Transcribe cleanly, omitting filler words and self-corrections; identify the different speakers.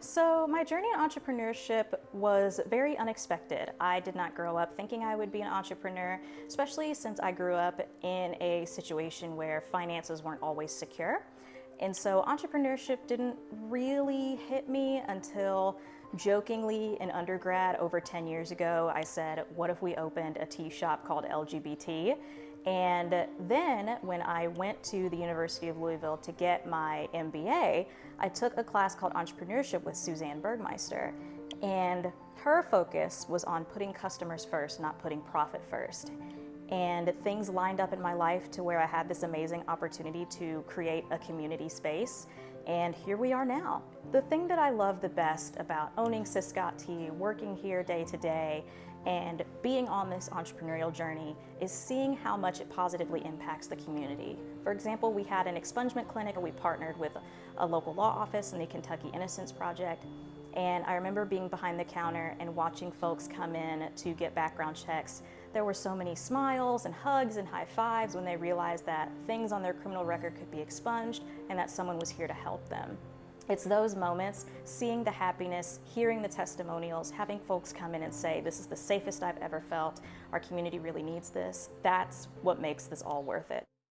Speaker 1: So my journey in entrepreneurship was very unexpected. I did not grow up thinking I would be an entrepreneur, especially since I grew up in a situation where finances weren't always secure. And so entrepreneurship didn't really hit me until jokingly in undergrad over 10 years ago, I said, what if we opened a tea shop called LGBT? And then when I went to the University of Louisville to get my MBA, I took a class called Entrepreneurship with Suzanne Bergmeister. And her focus was on putting customers first, not putting profit first. And things lined up in my life to where I had this amazing opportunity to create a community space. And here we are now. The thing that I love the best about owning Syscott Tea, working here day to day, and being on this entrepreneurial journey is seeing how much it positively impacts the community. For example, we had an expungement clinic and we partnered with a local law office and the Kentucky Innocence Project. And I remember being behind the counter and watching folks come in to get background checks. There were so many smiles and hugs and high fives when they realized that things on their criminal record could be expunged and that someone was here to help them. It's those moments, seeing the happiness, hearing the testimonials, having folks come in and say, this is the safest I've ever felt, our community really needs this. That's what makes this all worth it.